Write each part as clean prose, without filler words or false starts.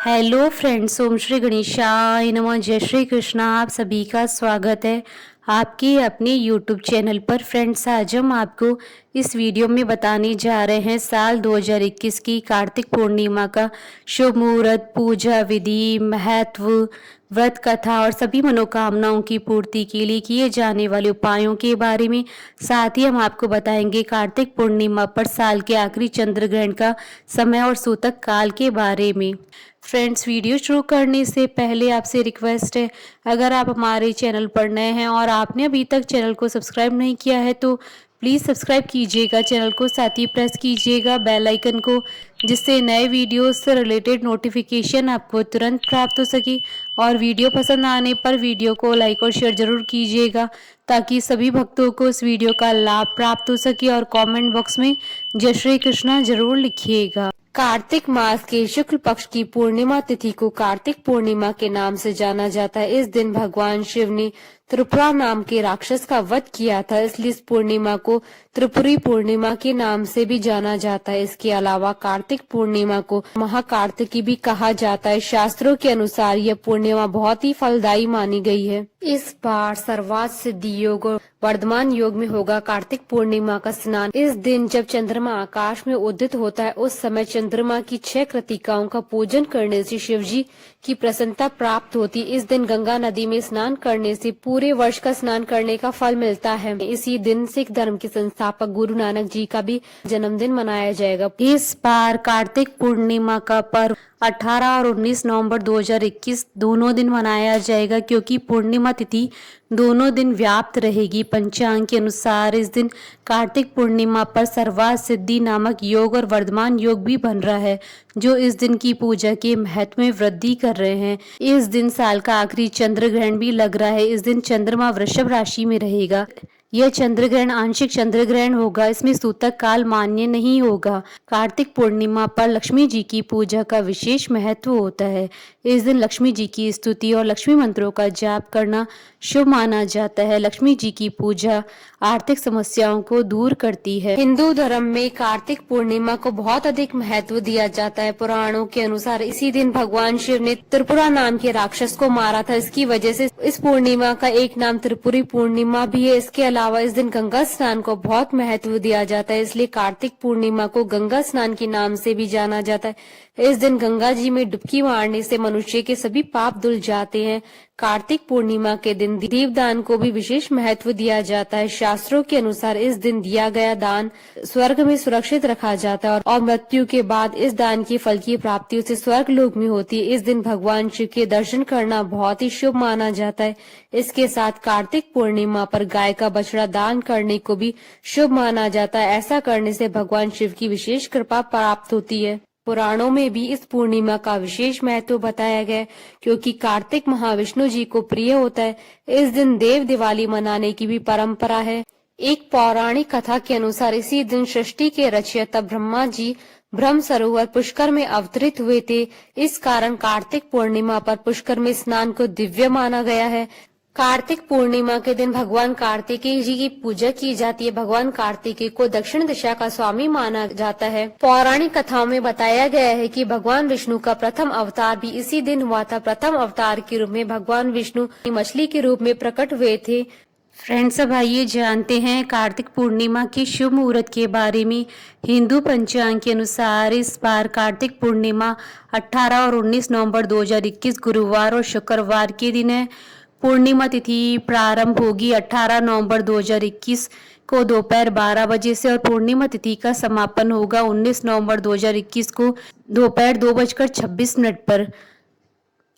Hello friends, ओम श्री गणेशाय नमः। जय श्री कृष्णा। आप सभी का स्वागत है आपके अपने यूट्यूब चैनल पर। फ्रेंड्स, आज हम आपको इस वीडियो में बताने जा रहे हैं साल 2021 की कार्तिक पूर्णिमा का शुभ मुहूर्त, पूजा विधि, महत्व, व्रत कथा और सभी मनोकामनाओं की पूर्ति के लिए किए जाने वाले उपायों के बारे में। साथ ही हम आपको बताएंगे कार्तिक पूर्णिमा पर साल के आखिरी चंद्र ग्रहण का समय और सूतक काल के बारे में। फ्रेंड्स, वीडियो शुरू करने से पहले आपसे रिक्वेस्ट है, अगर आप हमारे चैनल पर नए हैं और आपने अभी तक चैनल को सब्सक्राइब नहीं किया है तो प्लीज़ सब्सक्राइब कीजिएगा चैनल को, साथ ही प्रेस कीजिएगा बेल आइकन को, जिससे नए वीडियोस से रिलेटेड नोटिफिकेशन आपको तुरंत प्राप्त हो सके। और वीडियो पसंद आने पर वीडियो को लाइक और शेयर जरूर कीजिएगा ताकि सभी भक्तों को इस वीडियो का लाभ प्राप्त हो सके। और कमेंट बॉक्स में जय श्री कृष्णा जरूर लिखिएगा। कार्तिक मास के शुक्ल पक्ष की पूर्णिमा तिथि को कार्तिक पूर्णिमा के नाम से जाना जाता है। इस दिन भगवान शिव ने त्रिपुरा नाम के राक्षस का वध किया था, इसलिए इस पूर्णिमा को त्रिपुरी पूर्णिमा के नाम से भी जाना जाता है। इसके अलावा कार्तिक पूर्णिमा को महाकार्तिकी भी कहा जाता है। शास्त्रों के अनुसार यह पूर्णिमा बहुत ही फलदायी मानी गई है। इस बार सर्वार्थ सिद्धि योग और वर्धमान योग में होगा कार्तिक पूर्णिमा का स्नान। इस दिन जब चंद्रमा आकाश में उदित होता है, उस समय चंद्रमा की 6 कृतिकाओं का पूजन करने से शिव जी की प्रसन्नता प्राप्त होती। इस दिन गंगा नदी में स्नान करने से पूरे वर्ष का स्नान करने का फल मिलता है। इसी दिन सिख धर्म के संस्थापक गुरु नानक जी का भी जन्मदिन मनाया जाएगा। इस बार कार्तिक पूर्णिमा का पर्व 18 और 19 नवंबर 2021 दोनों दिन मनाया जाएगा, क्योंकि पूर्णिमा तिथि दोनों दिन व्याप्त रहेगी। पंचांग के अनुसार इस दिन कार्तिक पूर्णिमा पर सर्वार्थ सिद्धि नामक योग और वर्धमान योग भी बन रहा है, जो इस दिन की पूजा के महत्व में वृद्धि कर रहे हैं। इस दिन साल का आखिरी चंद्र ग्रहण भी लग रहा है। इस दिन चंद्रमा वृषभ राशि में रहेगा। यह चंद्र ग्रहण आंशिक चंद्र ग्रहण होगा, इसमें सूतक काल मान्य नहीं होगा। कार्तिक पूर्णिमा पर लक्ष्मी जी की पूजा का विशेष महत्व होता है। इस दिन लक्ष्मी जी की स्तुति और लक्ष्मी मंत्रों का जाप करना शुभ माना जाता है। लक्ष्मी जी की पूजा आर्थिक समस्याओं को दूर करती है। हिंदू धर्म में कार्तिक पूर्णिमा को बहुत अधिक महत्व दिया जाता है। पुराणों के अनुसार इसी दिन भगवान शिव ने त्रिपुरा नाम के राक्षस को मारा था। इसकी वजह से इस पूर्णिमा का एक नाम त्रिपुरी पूर्णिमा भी है। इसके अलावा इस दिन गंगा स्नान को बहुत महत्व दिया जाता है, इसलिए कार्तिक पूर्णिमा को गंगा स्नान के नाम से भी जाना जाता है। इस दिन गंगा जी में डुबकी मारने से मनुष्य के सभी पाप धुल जाते हैं। कार्तिक पूर्णिमा के दिन दीपदान को भी विशेष महत्व दिया जाता है। शास्त्रों के अनुसार इस दिन दिया गया दान स्वर्ग में सुरक्षित रखा जाता है और मृत्यु के बाद इस दान की फल की प्राप्ति उसे स्वर्ग लोक में होती है। इस दिन भगवान शिव के दर्शन करना बहुत ही शुभ माना जाता है। इसके साथ कार्तिक पूर्णिमा पर गाय का बछड़ा दान करने को भी शुभ माना जाता है। ऐसा करने से भगवान शिव की विशेष कृपा प्राप्त होती है। पुराणों में भी इस पूर्णिमा का विशेष महत्व बताया गया, क्योंकि कार्तिक महाविष्णु जी को प्रिय होता है। इस दिन देव दिवाली मनाने की भी परंपरा है। एक पौराणिक कथा के अनुसार इसी दिन सृष्टि के रचयिता ब्रह्मा जी ब्रह्म सरोवर पुष्कर में अवतरित हुए थे। इस कारण कार्तिक पूर्णिमा पर पुष्कर में स्नान को दिव्य माना गया है। कार्तिक पूर्णिमा के दिन भगवान कार्तिकेय जी की पूजा की जाती है। भगवान कार्तिकेय को दक्षिण दिशा का स्वामी माना जाता है। पौराणिक कथाओं में बताया गया है कि भगवान विष्णु का प्रथम अवतार भी इसी दिन हुआ था। प्रथम अवतार के रूप में भगवान विष्णु मछली के रूप में प्रकट हुए थे। फ्रेंड्स, अब आइए जानते हैं कार्तिक पूर्णिमा के शुभ मुहूर्त के बारे में। हिंदू पंचांग के अनुसार इस बार कार्तिक पूर्णिमा 18 और 19 नवंबर 2021 गुरुवार और शुक्रवार के दिन है। पूर्णिमा तिथि प्रारंभ होगी 18 नवंबर 2021 को दोपहर 12 बजे से और पूर्णिमा तिथि का समापन होगा 19 नवंबर 2021 को दोपहर 2:26 पर।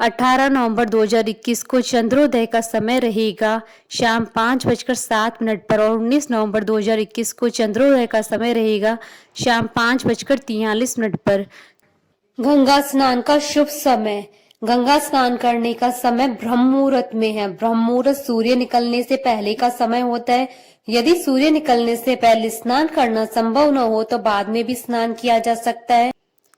18 नवंबर 2021 को चंद्रोदय का समय रहेगा शाम 5:07 पर और 19 नवंबर 2021 को चंद्रोदय का समय रहेगा शाम 5:43 पर। गंगा स्नान का शुभ समय। गंगा स्नान करने का समय ब्रह्म मुहूर्त में है। ब्रह्म मुहूर्त सूर्य निकलने से पहले का समय होता है। यदि सूर्य निकलने से पहले स्नान करना संभव न हो तो बाद में भी स्नान किया जा सकता है।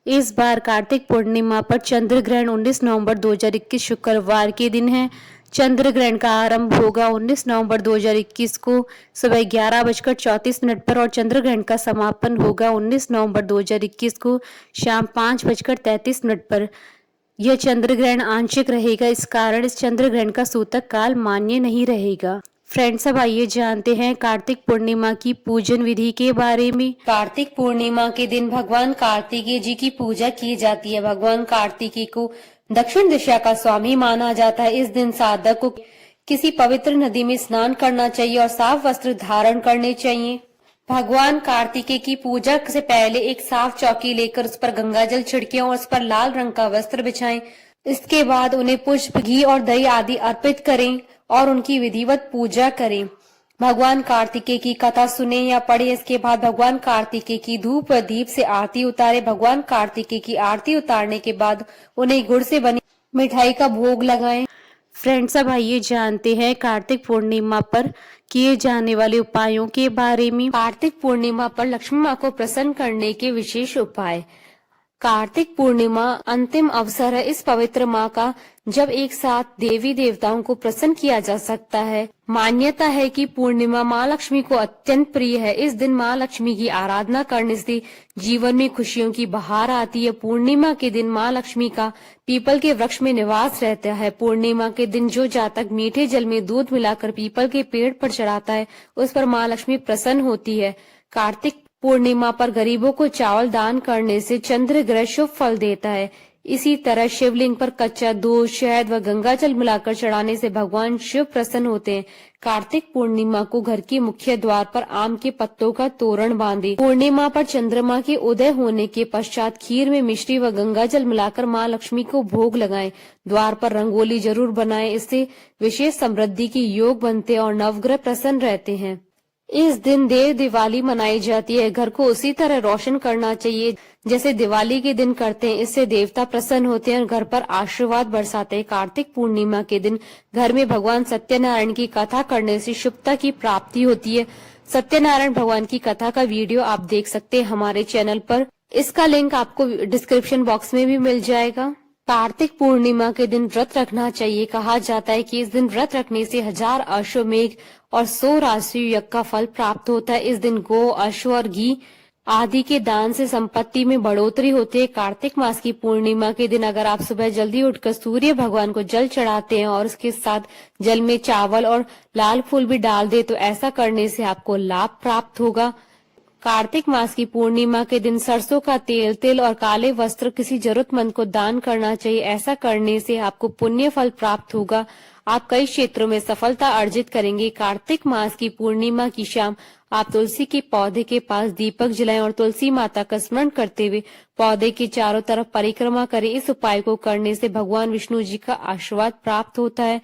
इस बार कार्तिक पूर्णिमा पर चंद्र ग्रहण 19 नवंबर 2021 शुक्रवार के दिन है। चंद्र ग्रहण का आरंभ होगा 19 नवंबर 2021 को सुबह 11:34 पर और चंद्र ग्रहण का समापन होगा 19 नवंबर 2021 को शाम 5:33 पर। यह चंद्र ग्रहण आंशिक रहेगा, इस कारण इस चंद्र ग्रहण का सूतक काल मान्य नहीं रहेगा। फ्रेंड्स, अब आइए जानते हैं कार्तिक पूर्णिमा की पूजन विधि के बारे में। कार्तिक पूर्णिमा के दिन भगवान कार्तिकेय जी की पूजा की जाती है। भगवान कार्तिकेय को दक्षिण दिशा का स्वामी माना जाता है। इस दिन साधक को किसी पवित्र नदी में स्नान करना चाहिए और साफ वस्त्र धारण करने चाहिए। भगवान कार्तिकेय की पूजा से पहले एक साफ चौकी लेकर उस पर गंगा जल छिड़कें और उस पर लाल रंग का वस्त्र बिछाएं। इसके बाद उन्हें पुष्प, घी और दही आदि अर्पित करें और उनकी विधिवत पूजा करें। भगवान कार्तिकेय की कथा सुने या पढ़े। इसके बाद भगवान कार्तिकेय की धूप व दीप से आरती उतारे। भगवान कार्तिकेय की आरती उतारने के बाद उन्हें गुड़ से बनी मिठाई का भोग लगाएं। फ्रेंड्स, अब आइए जानते हैं कार्तिक पूर्णिमा पर किए जाने वाले उपायों के बारे में। कार्तिक पूर्णिमा पर लक्ष्मी माँ को प्रसन्न करने के विशेष उपाय। कार्तिक पूर्णिमा अंतिम अवसर है इस पवित्र माह का जब एक साथ देवी देवताओं को प्रसन्न किया जा सकता है। मान्यता है कि पूर्णिमा माँ लक्ष्मी को अत्यंत प्रिय है। इस दिन माँ लक्ष्मी की आराधना करने से जीवन में खुशियों की बहार आती है। पूर्णिमा के दिन माँ लक्ष्मी का पीपल के वृक्ष में निवास रहता है। पूर्णिमा के दिन जो जातक मीठे जल में दूध मिलाकर पीपल के पेड़ पर चढ़ाता है, उस पर माँ लक्ष्मी प्रसन्न होती है। कार्तिक पूर्णिमा पर गरीबों को चावल दान करने से चंद्र ग्रह शुभ फल देता है। इसी तरह शिवलिंग पर कच्चा दूध, शहद व गंगा जल मिलाकर चढ़ाने से भगवान शिव प्रसन्न होते हैं। कार्तिक पूर्णिमा को घर के मुख्य द्वार पर आम के पत्तों का तोरण बांधे। पूर्णिमा पर चंद्रमा के उदय होने के पश्चात खीर में मिश्री व गंगा जल मिलाकर माँ लक्ष्मी को भोग लगाएं। द्वार पर रंगोली जरूर बनाएं, इससे विशेष समृद्धि के योग बनते हैं और नवग्रह प्रसन्न रहते हैं। इस दिन देव दिवाली मनाई जाती है। घर को उसी तरह रोशन करना चाहिए जैसे दिवाली के दिन करते हैं। इससे देवता प्रसन्न होते हैं और घर पर आशीर्वाद बरसाते हैं। कार्तिक पूर्णिमा के दिन घर में भगवान सत्यनारायण की कथा करने से शुभता की प्राप्ति होती है। सत्यनारायण भगवान की कथा का वीडियो आप देख सकते हैं हमारे चैनल पर। इसका लिंक आपको डिस्क्रिप्शन बॉक्स में भी मिल जाएगा। कार्तिक पूर्णिमा के दिन व्रत रखना चाहिए। कहा जाता है कि इस दिन व्रत रखने से 1000 अश्वमेघ और 100 राशि यज्ञ का फल प्राप्त होता है। इस दिन गो, अश्व और घी आदि के दान से संपत्ति में बढ़ोतरी होती है। कार्तिक मास की पूर्णिमा के दिन अगर आप सुबह जल्दी उठकर सूर्य भगवान को जल चढ़ाते हैं और उसके साथ जल में चावल और लाल फूल भी डाल दे तो ऐसा करने से आपको लाभ प्राप्त होगा। कार्तिक मास की पूर्णिमा के दिन सरसों का तेल, तिल और काले वस्त्र किसी जरूरतमंद को दान करना चाहिए। ऐसा करने से आपको पुण्य फल प्राप्त होगा। आप कई क्षेत्रों में सफलता अर्जित करेंगे। कार्तिक मास की पूर्णिमा की शाम आप तुलसी के पौधे के पास दीपक जलाएं और तुलसी माता का स्मरण करते हुए पौधे के चारों तरफ परिक्रमा करें। इस उपाय को करने से भगवान विष्णु जी का आशीर्वाद प्राप्त होता है।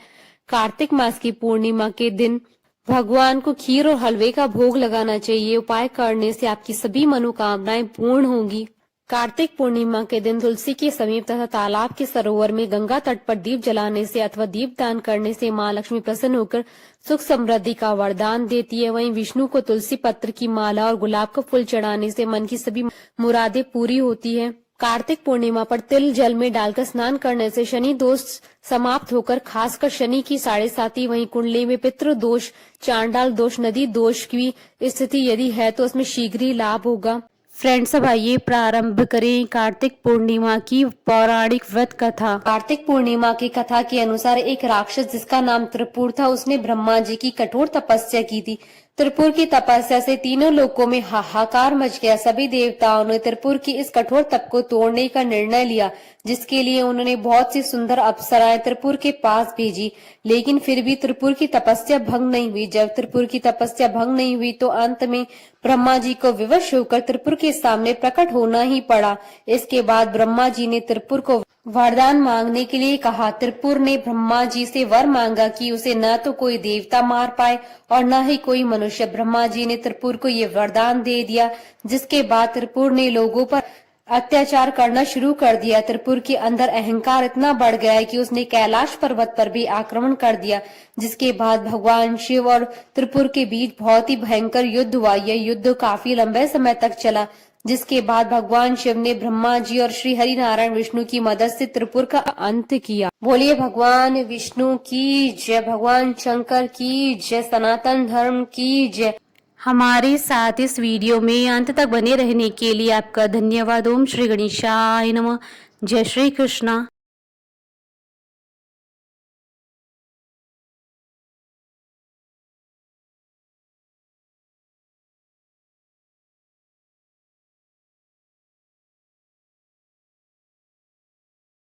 कार्तिक मास की पूर्णिमा के दिन भगवान को खीर और हलवे का भोग लगाना चाहिए। उपाय करने से आपकी सभी मनोकामनाएं पूर्ण होंगी। कार्तिक पूर्णिमा के दिन तुलसी के समीप तथा तालाब के सरोवर में गंगा तट पर दीप जलाने से अथवा दीप दान करने से माँ लक्ष्मी प्रसन्न होकर सुख समृद्धि का वरदान देती है। वहीं विष्णु को तुलसी पत्र की माला और गुलाब का फूल चढ़ाने से मन की सभी मुरादें पूरी होती है। कार्तिक पूर्णिमा पर तिल जल में डालकर स्नान करने से शनि दोष समाप्त होकर खासकर शनि की 7.5 वहीं कुंडली में पितृ दोष, चांडाल दोष, नदी दोष की स्थिति यदि है तो उसमें शीघ्र ही लाभ होगा। फ्रेंड्स, अब आइए प्रारंभ करें कार्तिक पूर्णिमा की पौराणिक व्रत कथा। कार्तिक पूर्णिमा की कथा के अनुसार एक राक्षस जिसका नाम त्रिपुर था, उसने ब्रह्मा जी की कठोर तपस्या की थी। त्रिपुर की तपस्या से तीनों लोकों में हाहाकार मच गया। सभी देवताओं ने त्रिपुर की इस कठोर तप को तोड़ने का निर्णय लिया, जिसके लिए उन्होंने बहुत सी सुंदर अप्सराएं त्रिपुर के पास भेजी, लेकिन फिर भी त्रिपुर की तपस्या भंग नहीं हुई। जब त्रिपुर की तपस्या भंग नहीं हुई तो अंत में ब्रह्मा जी को विवश होकर त्रिपुर के सामने प्रकट होना ही पड़ा। इसके बाद ब्रह्मा जी ने त्रिपुर को वरदान मांगने के लिए कहा। त्रिपुर ने ब्रह्मा जी से वर मांगा कि उसे न तो कोई देवता मार पाए और न ही कोई मनुष्य। ब्रह्मा जी ने त्रिपुर को ये वरदान दे दिया, जिसके बाद त्रिपुर ने लोगों पर अत्याचार करना शुरू कर दिया। त्रिपुर के अंदर अहंकार इतना बढ़ गया कि उसने कैलाश पर्वत पर भी आक्रमण कर दिया, जिसके बाद भगवान शिव और त्रिपुर के बीच बहुत ही भयंकर युद्ध हुआ। यह युद्ध काफी लंबे समय तक चला, जिसके बाद भगवान शिव ने ब्रह्मा जी और श्री हरि नारायण विष्णु की मदद से त्रिपुर का अंत किया। बोलिए भगवान विष्णु की जय, भगवान शंकर की जय, सनातन धर्म की जय। हमारे साथ इस वीडियो में अंत तक बने रहने के लिए आपका धन्यवाद। ओम श्री गणेशाय नमः। जय श्री कृष्णा।